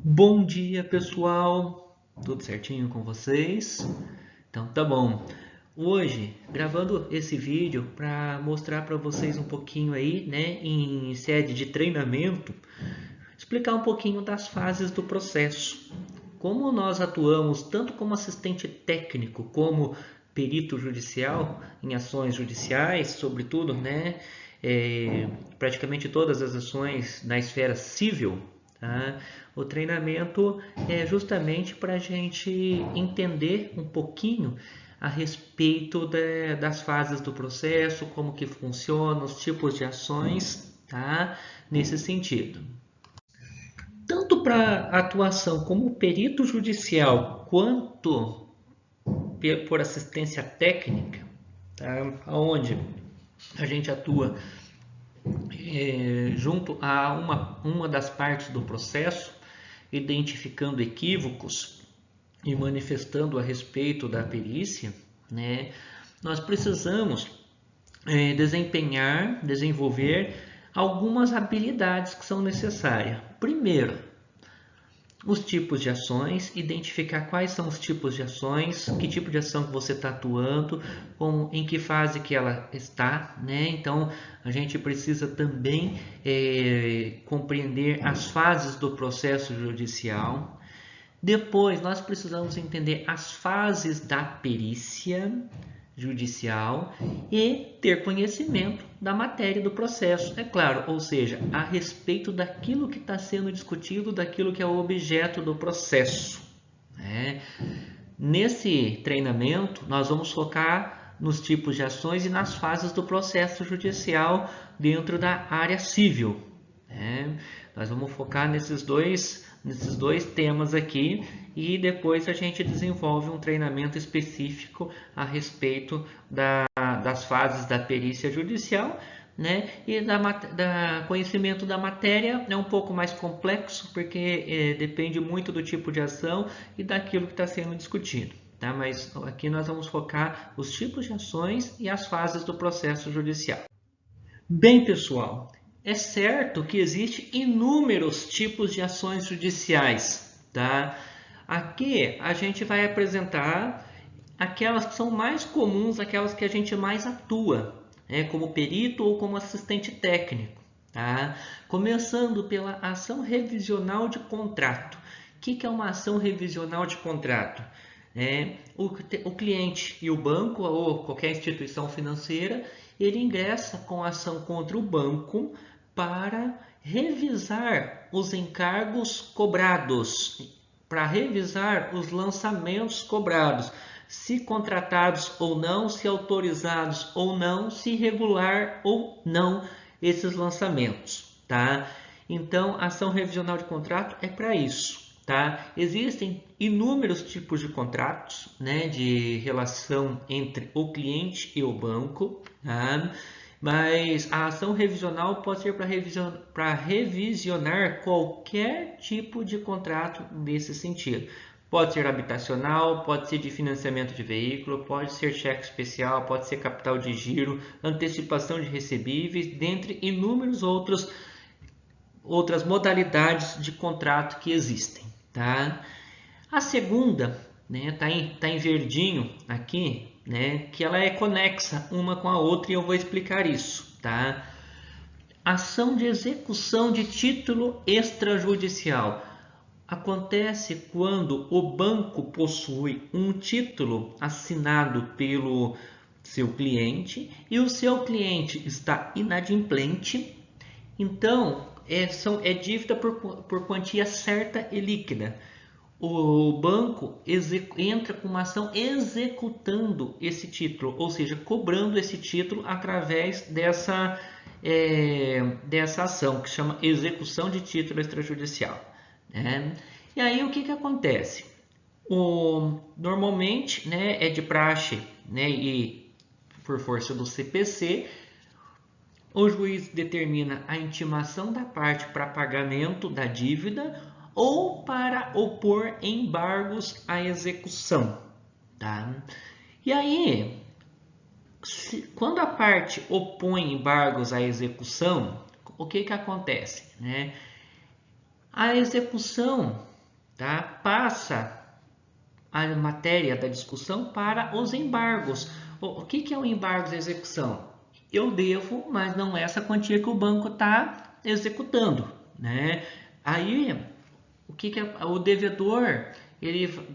Bom dia, pessoal. Tudo certinho com vocês? Então, tá bom. Hoje, gravando esse vídeo para mostrar para vocês um pouquinho aí, né, em sede de treinamento, explicar um pouquinho das fases do processo. Como nós atuamos tanto como assistente técnico como perito judicial em ações judiciais, sobretudo, né, praticamente todas as ações na esfera civil, tá? O treinamento é justamente para a gente entender um pouquinho a respeito das fases do processo, como que funciona, os tipos de ações, tá? Nesse sentido. Tanto para atuação como perito judicial, quanto por assistência técnica, tá? Onde a gente atua junto a uma das partes do processo, identificando equívocos e manifestando a respeito da perícia, né? Nós precisamos desenvolver algumas habilidades que são necessárias. Primeiro, os tipos de ações, identificar quais são os tipos de ações, que tipo de ação que você está atuando, em que fase que ela está, né? Então a gente precisa também compreender as fases do processo judicial. Depois nós precisamos entender as fases da perícia judicial e ter conhecimento da matéria do processo, é claro, ou seja, a respeito daquilo que está sendo discutido, daquilo que é o objeto do processo, né? Nesse treinamento, nós vamos focar nos tipos de ações e nas fases do processo judicial dentro da área civil, né? Nós vamos focar nesses dois temas aqui e depois a gente desenvolve um treinamento específico a respeito das fases da perícia judicial, né? E da conhecimento da matéria é um pouco mais complexo porque depende muito do tipo de ação e daquilo que está sendo discutido. Tá? Mas aqui nós vamos focar os tipos de ações e as fases do processo judicial. Bem, pessoal, é certo que existem inúmeros tipos de ações judiciais, tá? Aqui a gente vai apresentar aquelas que são mais comuns, aquelas que a gente mais atua, né? Como perito ou como assistente técnico, tá? Começando pela ação revisional de contrato. O que é uma ação revisional de contrato? O cliente e o banco ou qualquer instituição financeira, ele ingressa com ação contra o banco para revisar os encargos cobrados, para revisar os lançamentos cobrados, se contratados ou não, se autorizados ou não, se regular ou não esses lançamentos, tá? Então, a ação revisional de contrato é para isso. Tá? Existem inúmeros tipos de contratos, né, de relação entre o cliente e o banco, tá? Mas a ação revisional pode ser para revisionar qualquer tipo de contrato nesse sentido. Pode ser habitacional, pode ser de financiamento de veículo, pode ser cheque especial, pode ser capital de giro, antecipação de recebíveis, dentre inúmeros outras modalidades de contrato que existem, tá? A segunda, né, tá em verdinho aqui, né, que ela é conexa uma com a outra e eu vou explicar isso, tá? Ação de execução de título extrajudicial. Acontece quando o banco possui um título assinado pelo seu cliente e o seu cliente está inadimplente, então é dívida por quantia certa e líquida. O banco entra com uma ação executando esse título, ou seja, cobrando esse título através dessa ação, que chama execução de título extrajudicial, né? E aí o que acontece? Normalmente, né, é de praxe, né, e por força do CPC, o juiz determina a intimação da parte para pagamento da dívida ou para opor embargos à execução, tá? E aí, quando a parte opõe embargos à execução, o que acontece, né? A execução tá? Passa a matéria da discussão para os embargos. O que é o embargo de execução? Eu devo, mas não é essa quantia que o banco está executando, né? Aí, o que é o devedor?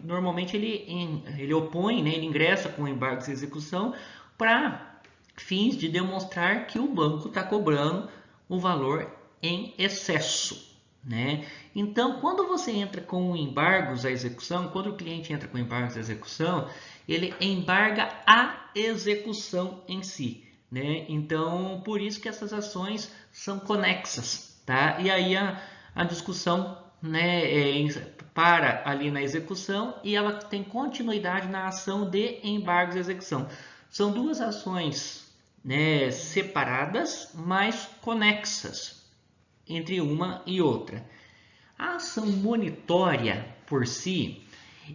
Normalmente ele opõe, né? Ele ingressa com o embargo de execução para fins de demonstrar que o banco está cobrando o valor em excesso, né? Então, quando você entra com embargos à execução, quando o cliente entra com embargos à execução, ele embarga a execução em si, né? Então, por isso que essas ações são conexas, tá? E aí a discussão, né, para ali na execução e ela tem continuidade na ação de embargos à execução. São duas ações, né, separadas, mas conexas entre uma e outra. A ação monitória por si,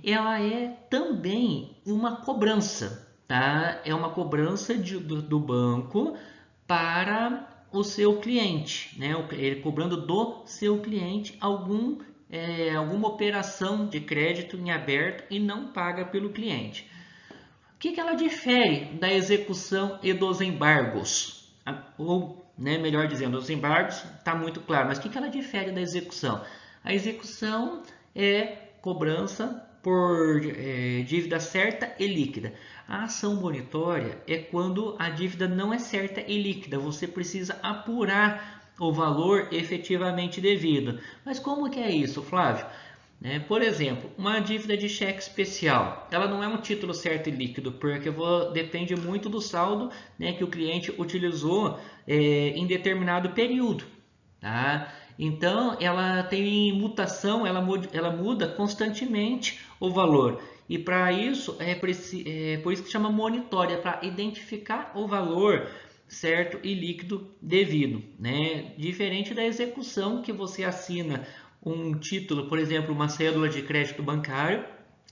ela é também uma cobrança, tá? É uma cobrança do banco para o seu cliente, né? Ele cobrando do seu cliente alguma operação de crédito em aberto e não paga pelo cliente. O que ela difere da execução e dos embargos? Ou, né, melhor dizendo, os embargos está muito claro, mas o que ela difere da execução? A execução é cobrança por dívida certa e líquida. A ação monitória é quando a dívida não é certa e líquida. Você precisa apurar o valor efetivamente devido. Mas como que é isso, Flávio? Por exemplo, uma dívida de cheque especial, ela não é um título certo e líquido, porque depende muito do saldo, né, que o cliente utilizou em determinado período. Tá? Então, ela tem mutação, ela muda constantemente o valor. E para isso, por isso que chama monitória, para identificar o valor certo e líquido devido, né? Diferente da execução, que você assina um título, por exemplo, uma cédula de crédito bancário,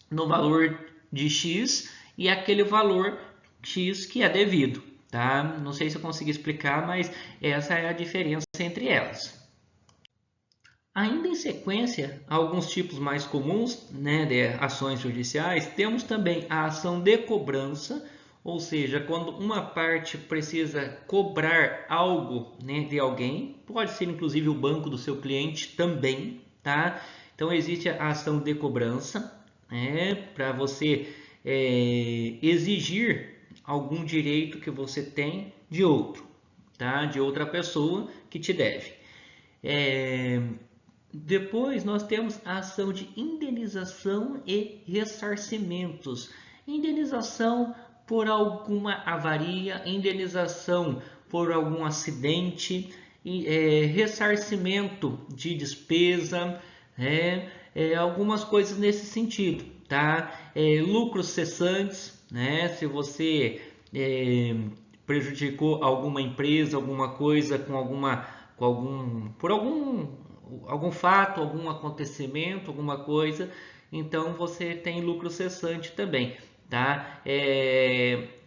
no valor de X e aquele valor X que é devido. Tá? Não sei se eu consegui explicar, mas essa é a diferença entre elas. Ainda em sequência, alguns tipos mais comuns, né, de ações judiciais, temos também a ação de cobrança, ou seja, quando uma parte precisa cobrar algo, né, de alguém, pode ser inclusive o banco do seu cliente também, tá? Então existe a ação de cobrança, né, para você exigir algum direito que você tem de outro, tá? De outra pessoa que te deve. Depois nós temos a ação de indenização e ressarcimentos. Indenização por alguma avaria, indenização por algum acidente, ressarcimento de despesa, algumas coisas nesse sentido, tá? Lucros cessantes, né? Se você prejudicou alguma empresa, alguma coisa por algum fato, algum acontecimento, alguma coisa, então você tem lucro cessante também, tá?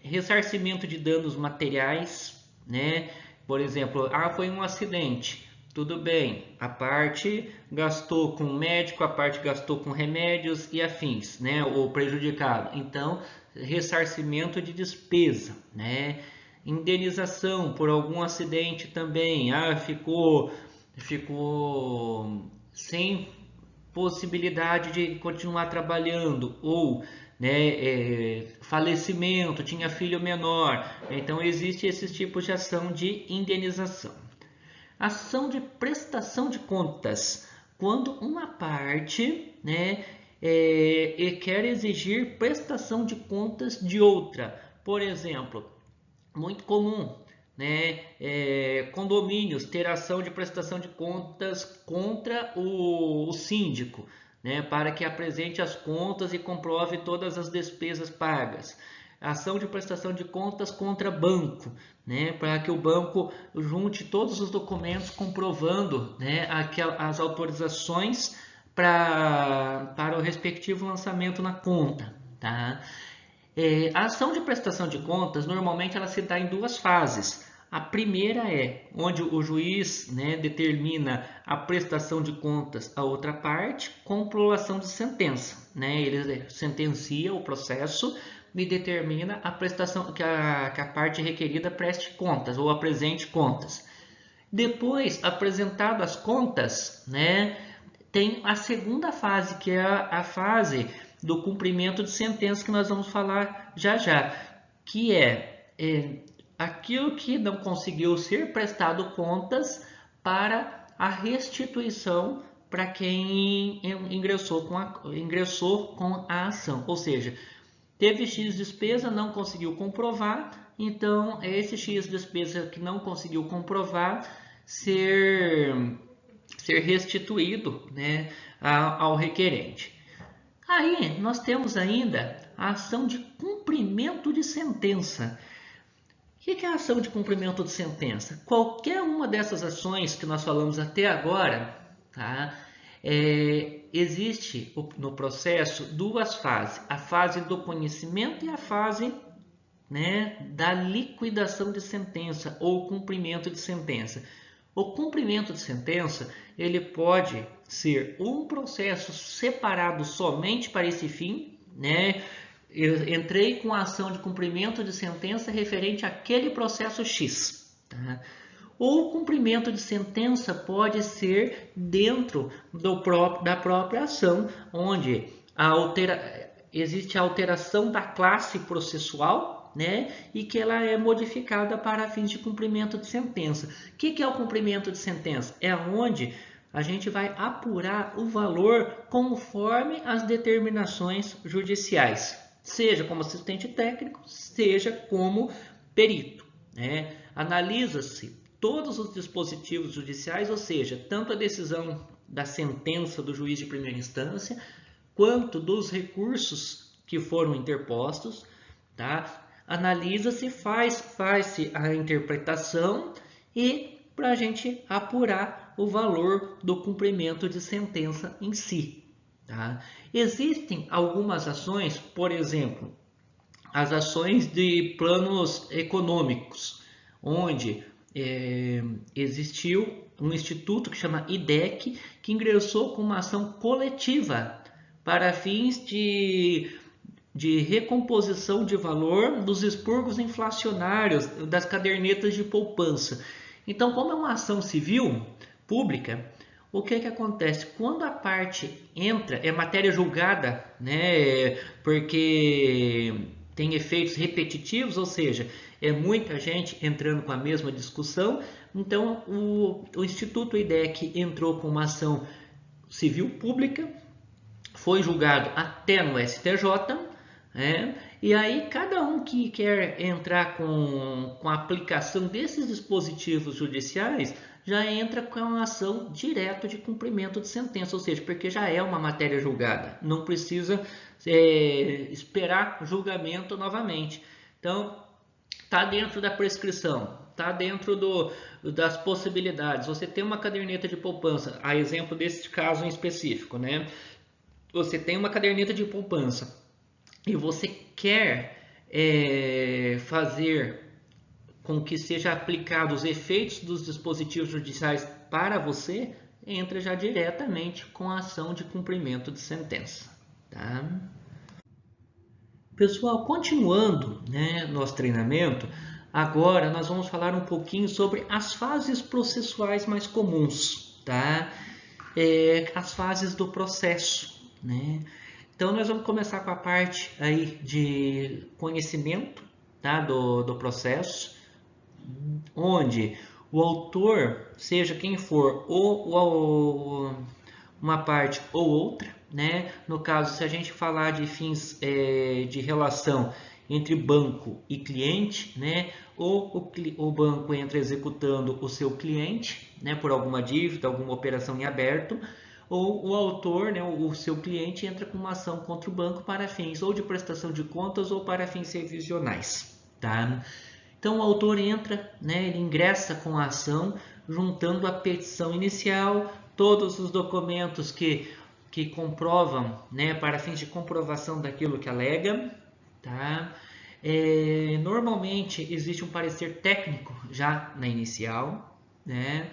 Ressarcimento de danos materiais, né? Por exemplo, foi um acidente, tudo bem, a parte gastou com médico, a parte gastou com remédios e afins, né? O prejudicado, então ressarcimento de despesa, né? Indenização por algum acidente também, ficou sem possibilidade de continuar trabalhando ou, né, falecimento, tinha filho menor. Então existe esses tipos de ação de indenização. Ação de prestação de contas, quando uma parte, né, quer exigir prestação de contas de outra. Por exemplo, muito comum, né, condomínios ter ação de prestação de contas contra o síndico, né, para que apresente as contas e comprove todas as despesas pagas. Ação de prestação de contas contra banco, né, para que o banco junte todos os documentos comprovando, né, as autorizações para o respectivo lançamento na conta, tá? A ação de prestação de contas, normalmente ela se dá em duas fases. A primeira é onde o juiz, né, determina a prestação de contas à outra parte com prolação de sentença, né? Ele sentencia o processo e determina a prestação que a parte requerida preste contas ou apresente contas. Depois, apresentadas as contas, né, tem a segunda fase, que é a fase do cumprimento de sentença, que nós vamos falar já já, que é aquilo que não conseguiu ser prestado contas para a restituição para quem ingressou com a ação. Ou seja, teve X despesa, não conseguiu comprovar, então esse X despesa que não conseguiu comprovar ser restituído, né, ao requerente. Aí nós temos ainda a ação de cumprimento de sentença. O que é a ação de cumprimento de sentença? Qualquer uma dessas ações que nós falamos até agora, tá? Existe no processo duas fases, a fase do conhecimento e a fase, né, da liquidação de sentença ou cumprimento de sentença. O cumprimento de sentença, ele pode ser um processo separado somente para esse fim, né? Eu entrei com a ação de cumprimento de sentença referente àquele processo X. Tá? Ou o cumprimento de sentença pode ser dentro da própria ação, onde existe a alteração da classe processual, né? E que ela é modificada para fins de cumprimento de sentença. O que é o cumprimento de sentença? É onde a gente vai apurar o valor conforme as determinações judiciais, seja como assistente técnico, seja como perito, né? Analisa-se todos os dispositivos judiciais, ou seja, tanto a decisão da sentença do juiz de primeira instância, quanto dos recursos que foram interpostos, tá? Analisa-se, faz-se a interpretação e para a gente apurar o valor do cumprimento de sentença em si. Tá? Existem algumas ações, por exemplo, as ações de planos econômicos, onde existiu um instituto que chama IDEC, que ingressou com uma ação coletiva para fins de recomposição de valor dos expurgos inflacionários das cadernetas de poupança. Então, como é uma ação civil pública, o que acontece? Quando a parte entra, é matéria julgada, né, porque tem efeitos repetitivos, ou seja, é muita gente entrando com a mesma discussão, então o Instituto IDEC entrou com uma ação civil pública, foi julgado até no STJ, e aí cada um que quer entrar com a aplicação desses dispositivos judiciais já entra com uma ação direta de cumprimento de sentença, ou seja, porque já é uma matéria julgada, não precisa esperar julgamento novamente. Então, está dentro da prescrição, está dentro das possibilidades. Você tem uma caderneta de poupança, a exemplo desse caso em específico, né? Você tem uma caderneta de poupança e você quer fazer com que seja aplicado os efeitos dos dispositivos judiciais para você, entra já diretamente com a ação de cumprimento de sentença. Tá? Pessoal, continuando, né, nosso treinamento, agora nós vamos falar um pouquinho sobre as fases processuais mais comuns, tá? As fases do processo, né? Então nós vamos começar com a parte aí de conhecimento, tá, do processo, onde o autor, seja quem for, ou uma parte ou outra, né? No caso, se a gente falar de fins de relação entre banco e cliente, né? Ou o banco entra executando o seu cliente, né? Por alguma dívida, alguma operação em aberto, ou o autor, né? O seu cliente entra com uma ação contra o banco para fins ou de prestação de contas ou para fins revisionais, tá? Então o autor entra, né? Ele ingressa com a ação, juntando a petição inicial, todos os documentos que comprovam, né, para fins de comprovação daquilo que alega, tá? Normalmente existe um parecer técnico já na inicial, né?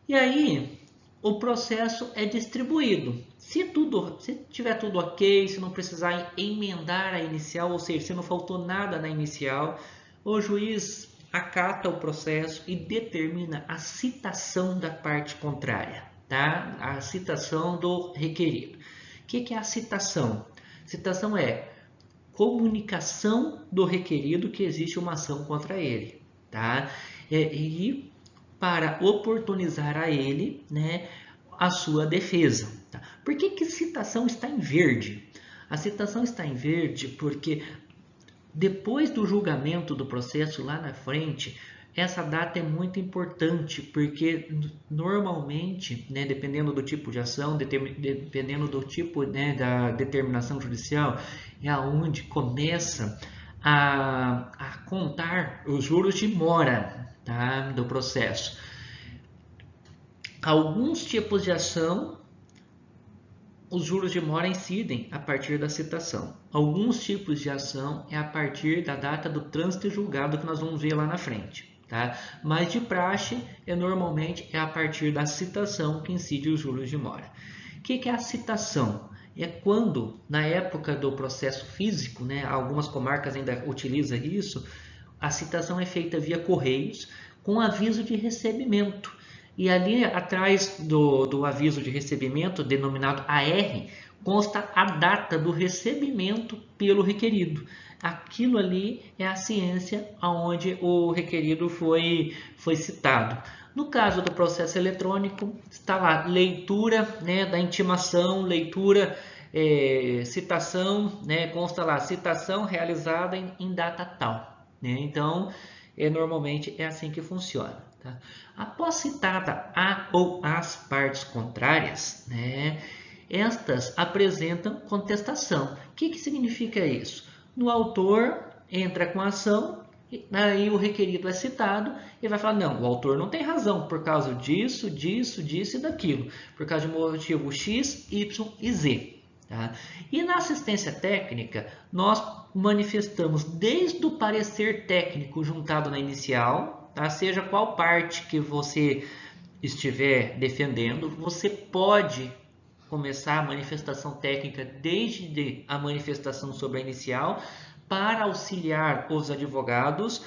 E aí o processo é distribuído. Se tiver tudo ok, se não precisar emendar a inicial, ou seja, se não faltou nada na inicial, o juiz acata o processo e determina a citação da parte contrária, tá? A citação do requerido. O que é a citação? Citação é comunicação do requerido que existe uma ação contra ele, tá? E para oportunizar a ele, né, a sua defesa. Tá? Por que citação está em verde? A citação está em verde porque depois do julgamento do processo lá na frente, essa data é muito importante, porque normalmente, né, dependendo do tipo de ação, dependendo do tipo, né, da determinação judicial, é onde começa a contar os juros de mora, tá, do processo. Alguns tipos de ação, os juros de mora incidem a partir da citação. Alguns tipos de ação é a partir da data do trânsito julgado, que nós vamos ver lá na frente. Tá? Mas de praxe, normalmente é a partir da citação que incide os juros de mora. O que é a citação? É quando, na época do processo físico, né, algumas comarcas ainda utilizam isso, a citação é feita via correios com aviso de recebimento. E ali atrás do aviso de recebimento, denominado AR, consta a data do recebimento pelo requerido. Aquilo ali é a ciência onde o requerido foi citado. No caso do processo eletrônico, está lá leitura, né, da intimação, leitura, citação, né, consta lá citação realizada em data tal. Né? Então, normalmente é assim que funciona. Tá? Após citada a ou as partes contrárias, né, estas apresentam contestação. O que significa isso? No autor entra com a ação, aí o requerido é citado e vai falar, não, o autor não tem razão por causa disso, disso, disso e daquilo, por causa de motivo X, Y e Z. Tá? E na assistência técnica, nós manifestamos desde o parecer técnico juntado na inicial, tá? Seja qual parte que você estiver defendendo, você pode começar a manifestação técnica desde a manifestação sobre a inicial para auxiliar os advogados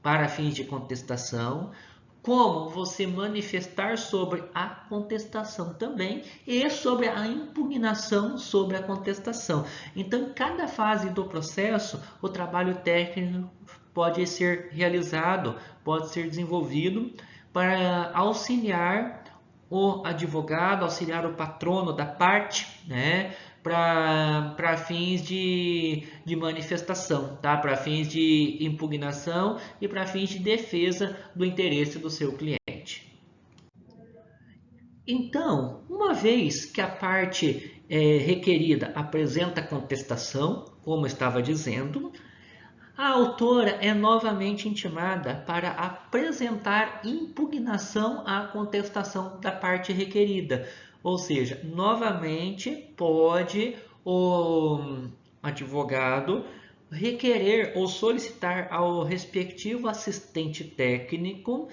para fins de contestação, como você manifestar sobre a contestação também e sobre a impugnação sobre a contestação. Então, em cada fase do processo, o trabalho técnico pode ser realizado, pode ser desenvolvido para auxiliar o advogado, auxiliar o patrono da parte, né, para fins de manifestação, tá? Para fins de impugnação e para fins de defesa do interesse do seu cliente. Então, uma vez que a parte requerida apresenta contestação, como estava dizendo, a autora é novamente intimada para apresentar impugnação à contestação da parte requerida. Ou seja, novamente pode o advogado requerer ou solicitar ao respectivo assistente técnico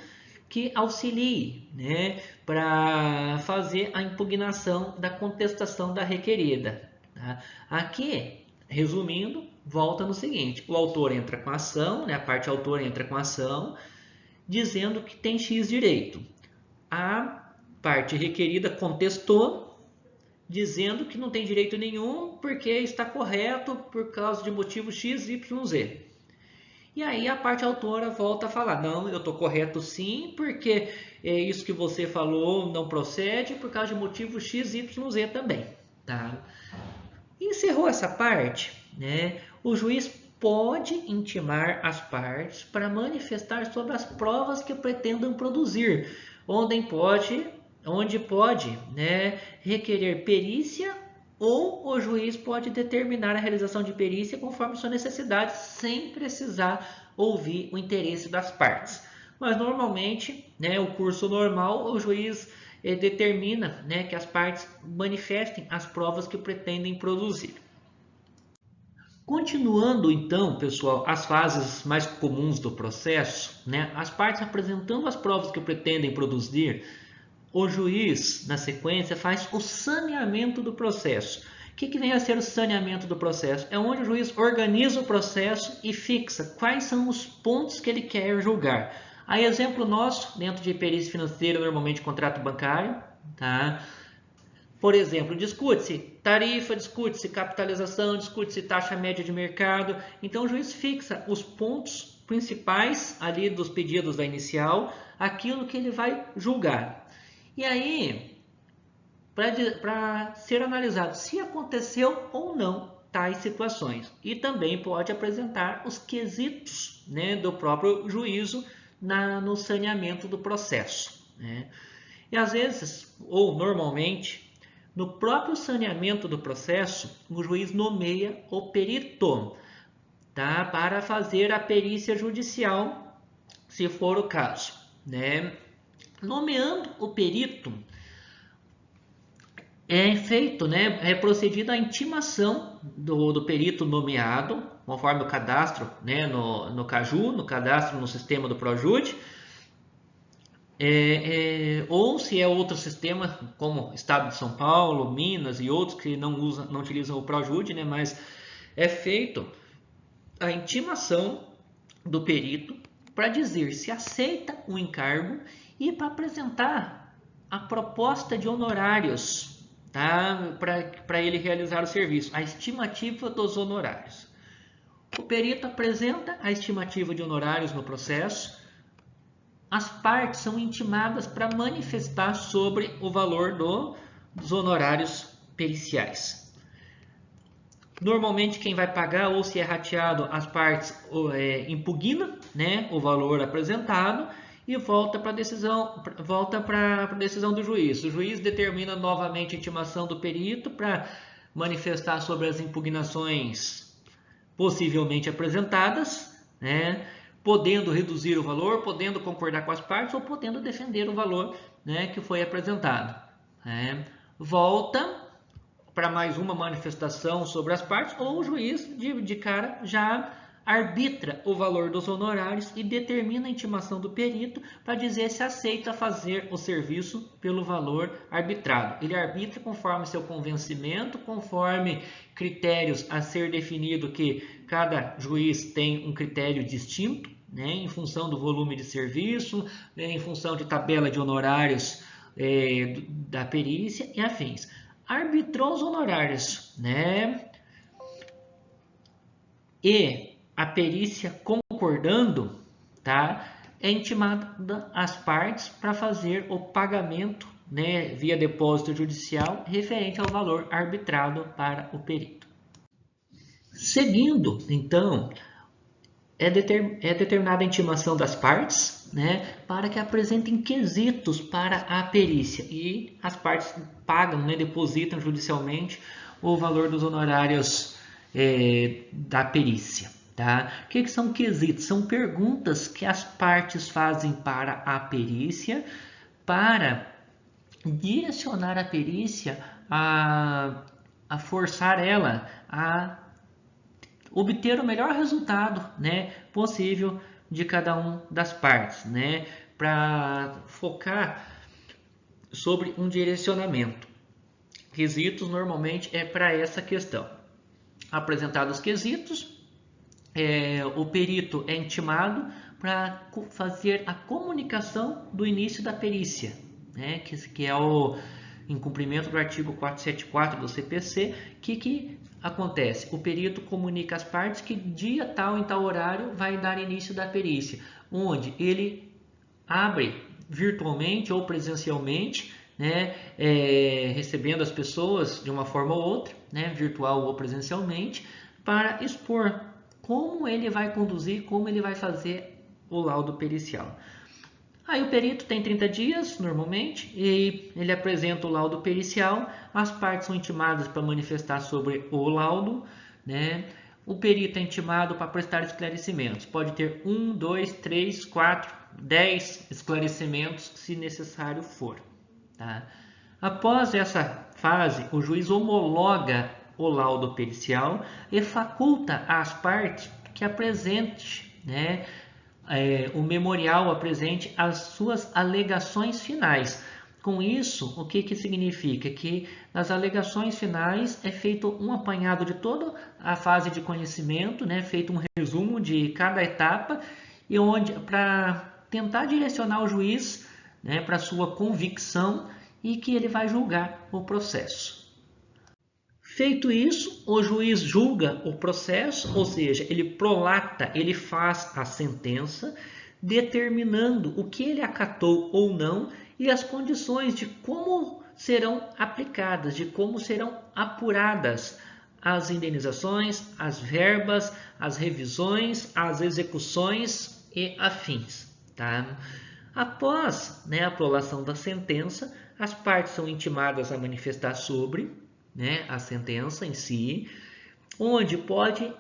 que auxilie, né, para fazer a impugnação da contestação da requerida. Tá? Aqui, resumindo, volta no seguinte: o autor entra com a ação, né, a parte autora entra com a ação, dizendo que tem X direito. A parte requerida contestou, dizendo que não tem direito nenhum porque está correto por causa de motivo X, Y, Z. E aí a parte autora volta a falar, não, eu estou correto sim, porque isso que você falou não procede por causa de motivo X, Y, Z também. Tá? Encerrou essa parte, né? O juiz pode intimar as partes para manifestar sobre as provas que pretendam produzir, onde pode, né, requerer perícia, ou o juiz pode determinar a realização de perícia conforme sua necessidade, sem precisar ouvir o interesse das partes. Mas normalmente, né, o curso normal, o juiz determina, né, que as partes manifestem as provas que pretendem produzir. Continuando então, pessoal, as fases mais comuns do processo, né? As partes apresentando as provas que pretendem produzir, o juiz, na sequência, faz o saneamento do processo. O que vem a ser o saneamento do processo? É onde o juiz organiza o processo e fixa quais são os pontos que ele quer julgar. Aí, exemplo nosso, dentro de perícia financeira, normalmente contrato bancário, tá? Por exemplo, discute-se tarifa, discute-se capitalização, discute-se taxa média de mercado. Então, o juiz fixa os pontos principais ali dos pedidos da inicial, aquilo que ele vai julgar. E aí, para ser analisado se aconteceu ou não tais situações. E também pode apresentar os quesitos, né, do próprio juízo no saneamento do processo, né? E às vezes, ou normalmente, no próprio saneamento do processo, o juiz nomeia o perito, tá? Para fazer a perícia judicial, se for o caso, né? Nomeando o perito, é feito, né? É procedida a intimação do perito nomeado, conforme o cadastro, né? No CAJU, no cadastro no sistema do Projude. Ou se é outro sistema, como Estado de São Paulo, Minas e outros que não utilizam o Projude, né? Mas é feito a intimação do perito para dizer se aceita o encargo e para apresentar a proposta de honorários, tá? Para ele realizar o serviço, a estimativa dos honorários. O perito apresenta a estimativa de honorários no processo. As partes são intimadas para manifestar sobre o valor dos honorários periciais. Normalmente quem vai pagar, ou se é rateado, as partes impugna, né, o valor apresentado e volta para a decisão do juiz. O juiz determina novamente a intimação do perito para manifestar sobre as impugnações possivelmente apresentadas, né, podendo reduzir o valor, podendo concordar com as partes ou podendo defender o valor, né, que foi apresentado. Volta para mais uma manifestação sobre as partes, ou o juiz de cara já arbitra o valor dos honorários e determina a intimação do perito para dizer se aceita fazer o serviço pelo valor arbitrado. Ele arbitra conforme seu convencimento, conforme critérios a ser definido, que cada juiz tem um critério distinto, né, em função do volume de serviço, né, em função de tabela de honorários da perícia e afins. Arbitrou os honorários, né? E a perícia concordando, tá? É intimada as partes para fazer o pagamento, né, via depósito judicial referente ao valor arbitrado para o perito. Seguindo, então, é determinada a intimação das partes, né, para que apresentem quesitos para a perícia e as partes pagam, né, depositam judicialmente o valor dos honorários da perícia. Tá? O que são quesitos? São perguntas que as partes fazem para a perícia para direcionar a perícia a forçar ela a obter o melhor resultado, né, possível de cada uma das partes, né, para focar sobre um direcionamento. Quesitos normalmente é para essa questão. Apresentados os quesitos, o perito é intimado para fazer a comunicação do início da perícia, né, que é o em cumprimento do artigo 474 do CPC, que acontece? O perito comunica às partes que dia tal, em tal horário, vai dar início da perícia, onde ele abre virtualmente ou presencialmente, né, recebendo as pessoas de uma forma ou outra, né, virtual ou presencialmente, para expor como ele vai conduzir, como ele vai fazer o laudo pericial. Aí o perito tem 30 dias, normalmente, e ele apresenta o laudo pericial, as partes são intimadas para manifestar sobre o laudo, né? O perito é intimado para prestar esclarecimentos, pode ter 1, 2, 3, 4, 10 esclarecimentos, se necessário for. Tá? Após essa fase, o juiz homologa o laudo pericial e faculta às partes que apresente, né, o memorial apresente as suas alegações finais. Com isso, o que significa? Que nas alegações finais é feito um apanhado de toda a fase de conhecimento, né, feito um resumo de cada etapa, e onde para tentar direcionar o juiz, né, para sua convicção e que ele vai julgar o processo. Feito isso, o juiz julga o processo, ou seja, ele prolata, ele faz a sentença, determinando o que ele acatou ou não e as condições de como serão aplicadas, de como serão apuradas as indenizações, as verbas, as revisões, as execuções e afins. Tá? Após, né, a prolação da sentença, as partes são intimadas a manifestar sobre, né, a sentença em si, onde pode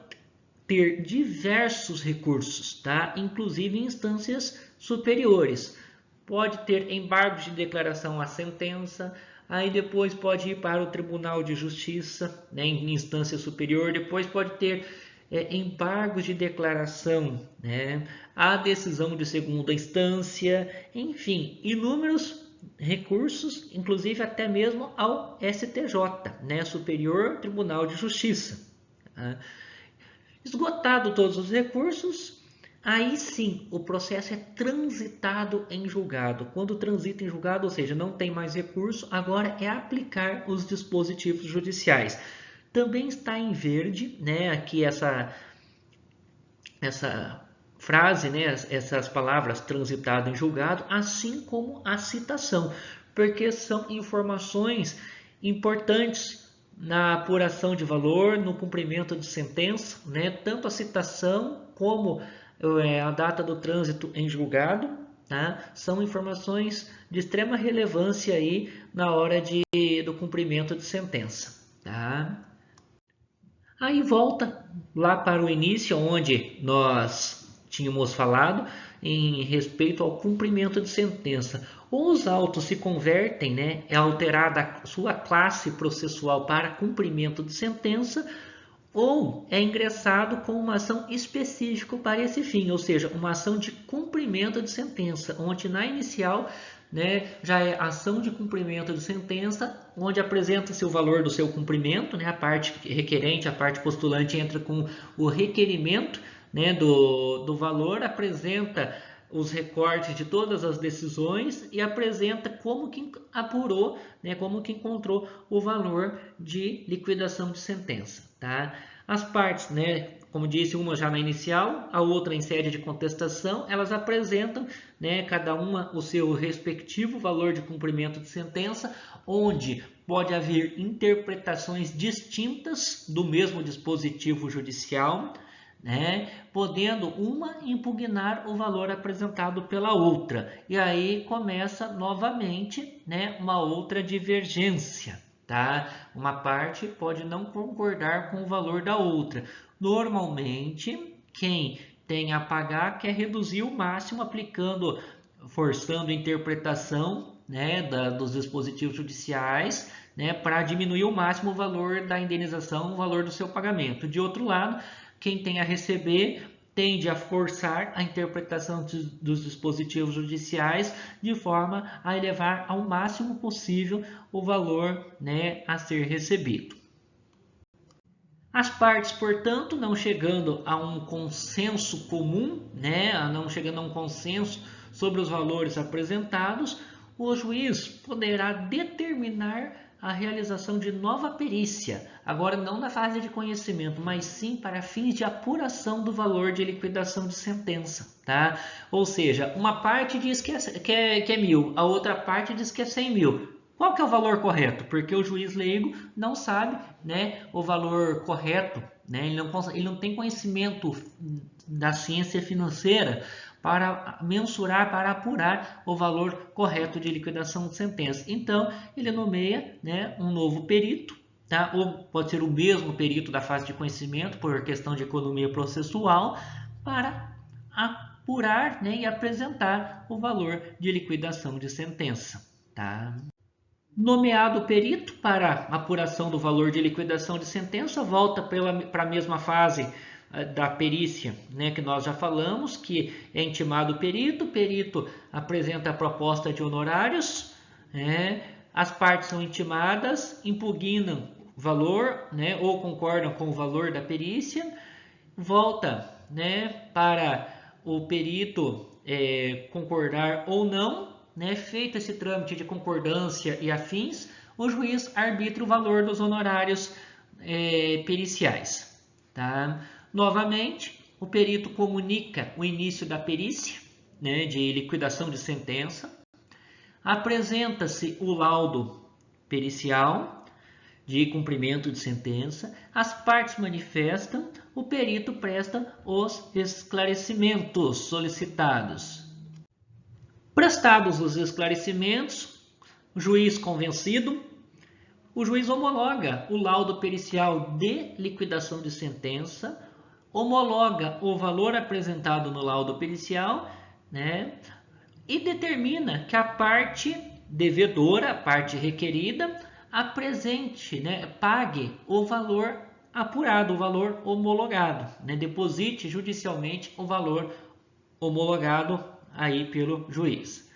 ter diversos recursos, tá? Inclusive em instâncias superiores. Pode ter embargos de declaração à sentença, aí depois pode ir para o Tribunal de Justiça, né, em instância superior, depois pode ter embargos de declaração, né, à decisão de segunda instância, enfim, inúmeros recursos, inclusive até mesmo ao STJ, né, Superior Tribunal de Justiça. Esgotado todos os recursos, aí sim o processo é transitado em julgado. Quando transita em julgado, ou seja, não tem mais recurso, agora é aplicar os dispositivos judiciais. Também está em verde, né, aqui essa frase, né, essas palavras transitado em julgado, assim como a citação, porque são informações importantes na apuração de valor, no cumprimento de sentença, né, tanto a citação como a data do trânsito em julgado, tá, são informações de extrema relevância aí na hora do cumprimento de sentença. Tá? Aí volta lá para o início, onde nós tínhamos falado em respeito ao cumprimento de sentença. Os autos se convertem, né, é alterada a sua classe processual para cumprimento de sentença, ou é ingressado com uma ação específica para esse fim, ou seja, uma ação de cumprimento de sentença, onde na inicial, né, já é ação de cumprimento de sentença, onde apresenta-se o valor do seu cumprimento, né, a parte requerente, a parte postulante entra com o requerimento, né, do valor, apresenta os recortes de todas as decisões e apresenta como que apurou, né, como que encontrou o valor de liquidação de sentença. Tá? As partes, né, como disse, uma já na inicial, a outra em sede de contestação, elas apresentam, né, cada uma o seu respectivo valor de cumprimento de sentença, onde pode haver interpretações distintas do mesmo dispositivo judicial, né, podendo uma impugnar o valor apresentado pela outra. E aí começa novamente, né, uma outra divergência. Tá? Uma parte pode não concordar com o valor da outra. Normalmente, quem tem a pagar quer reduzir o máximo aplicando, forçando a interpretação, né, dos dispositivos judiciais, né, para diminuir ao máximo o valor da indenização, o valor do seu pagamento. De outro lado, quem tem a receber tende a forçar a interpretação dos dispositivos judiciais de forma a elevar ao máximo possível o valor, né, a ser recebido. As partes, portanto, não chegando a um consenso comum, né, não chegando a um consenso sobre os valores apresentados, o juiz poderá determinar a realização de nova perícia, agora não na fase de conhecimento, mas sim para fins de apuração do valor de liquidação de sentença. Tá? Ou seja, uma parte diz que é 1.000, a outra parte diz que é 100.000. Qual que é o valor correto? Porque o juiz leigo não sabe, né, o valor correto, né? Ele não tem conhecimento da ciência financeira para mensurar, para apurar o valor correto de liquidação de sentença. Então, ele nomeia, né, um novo perito, tá? Ou pode ser o mesmo perito da fase de conhecimento, por questão de economia processual, para apurar, né, e apresentar o valor de liquidação de sentença. Tá? Nomeado o perito para apuração do valor de liquidação de sentença, volta para a mesma fase da perícia, né, que nós já falamos, que é intimado o perito apresenta a proposta de honorários, né, as partes são intimadas, impugnam o valor, né, ou concordam com o valor da perícia, volta, né, para o perito concordar ou não, né, feito esse trâmite de concordância e afins, o juiz arbitra o valor dos honorários periciais. Tá? Novamente, o perito comunica o início da perícia, né, de liquidação de sentença, apresenta-se o laudo pericial de cumprimento de sentença, as partes manifestam, o perito presta os esclarecimentos solicitados. Prestados os esclarecimentos, o juiz convencido, o juiz homologa o laudo pericial de liquidação de sentença, homologa o valor apresentado no laudo pericial, né, e determina que a parte devedora, a parte requerida, apresente, né, pague o valor apurado, o valor homologado, né, deposite judicialmente o valor homologado aí pelo juiz.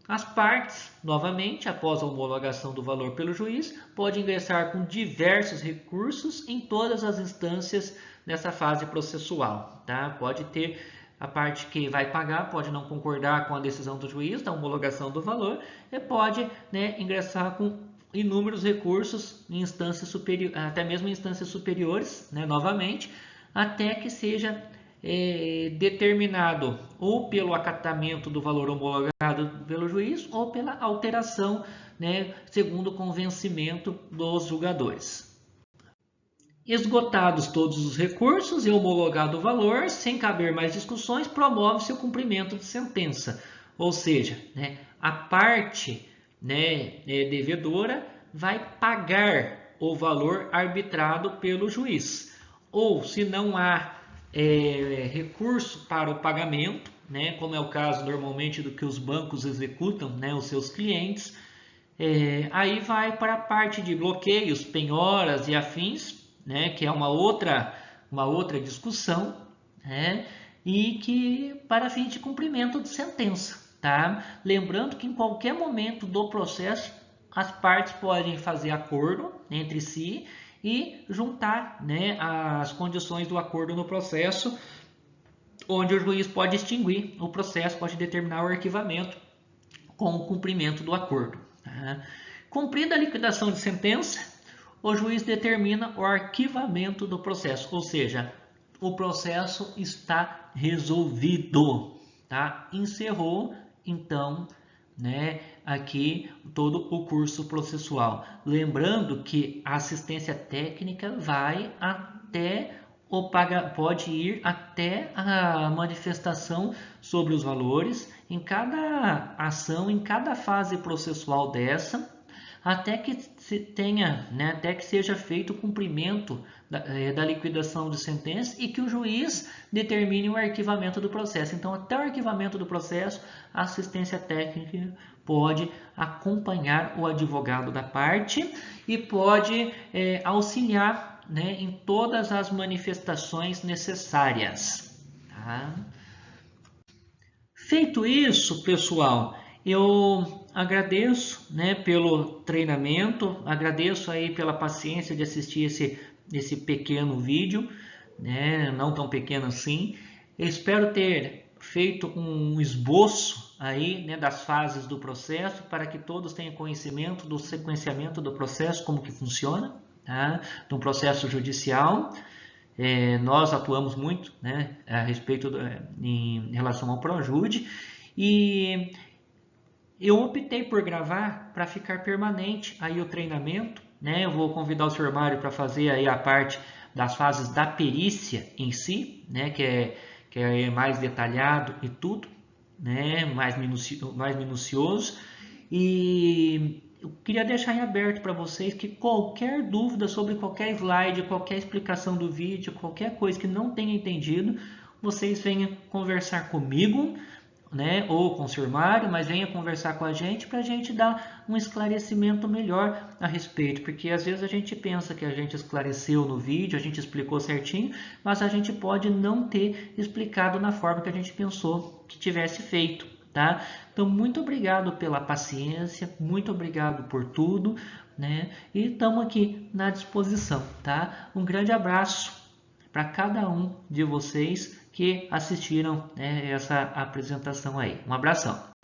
As partes, novamente, após a homologação do valor pelo juiz, podem ingressar com diversos recursos em todas as instâncias nessa fase processual. Tá? Pode ter a parte que vai pagar, pode não concordar com a decisão do juiz, da homologação do valor, e pode, né, ingressar com inúmeros recursos em instâncias superiores, até mesmo em instâncias superiores, né, novamente, até que seja determinado ou pelo acatamento do valor homologado pelo juiz ou pela alteração, né, segundo o convencimento dos julgadores. Esgotados todos os recursos e homologado o valor, sem caber mais discussões, promove-se o cumprimento de sentença. Ou seja, né, a parte, né, devedora vai pagar o valor arbitrado pelo juiz. Ou, se não há recurso para o pagamento, né, como é o caso normalmente do que os bancos executam, né, os seus clientes, aí vai para a parte de bloqueios, penhoras e afins, né, que é uma outra discussão, né, e que para fim de cumprimento de sentença. Tá? Lembrando que em qualquer momento do processo as partes podem fazer acordo entre si e juntar, né, as condições do acordo no processo, onde o juiz pode extinguir o processo, pode determinar o arquivamento com o cumprimento do acordo. Tá? Cumprida a liquidação de sentença, o juiz determina o arquivamento do processo, ou seja, o processo está resolvido, tá? Encerrou, então, né, aqui todo o curso processual. Lembrando que a assistência técnica vai até pode ir até a manifestação sobre os valores em cada ação, em cada fase processual dessa, até que se tenha, né, até que seja feito o cumprimento da liquidação de sentença e que o juiz determine o arquivamento do processo. Então, até o arquivamento do processo, a assistência técnica pode acompanhar o advogado da parte e pode auxiliar, né, em todas as manifestações necessárias. Tá? Feito isso, pessoal, eu agradeço, né, pelo treinamento, agradeço aí pela paciência de assistir esse pequeno vídeo, né, não tão pequeno assim. Eu espero ter feito um esboço aí, né, das fases do processo para que todos tenham conhecimento do sequenciamento do processo, como que funciona, tá? Do processo judicial. Nós atuamos muito, né, a respeito em relação ao Projude, e eu optei por gravar para ficar permanente aí o treinamento, né? Eu vou convidar o Sr. Mário para fazer aí a parte das fases da perícia em si, né, que é mais detalhado e tudo, né, mais minucioso. E eu queria deixar em aberto para vocês que qualquer dúvida sobre qualquer slide, qualquer explicação do vídeo, qualquer coisa que não tenha entendido, vocês venham conversar comigo, né, ou com o Sr. Mário, mas venha conversar com a gente para a gente dar um esclarecimento melhor a respeito, porque às vezes a gente pensa que a gente esclareceu no vídeo, a gente explicou certinho, mas a gente pode não ter explicado na forma que a gente pensou que tivesse feito, tá? Então, muito obrigado pela paciência, muito obrigado por tudo, né? E estamos aqui na disposição, tá? Um grande abraço para cada um de vocês que assistiram, né, essa apresentação aí. Um abração.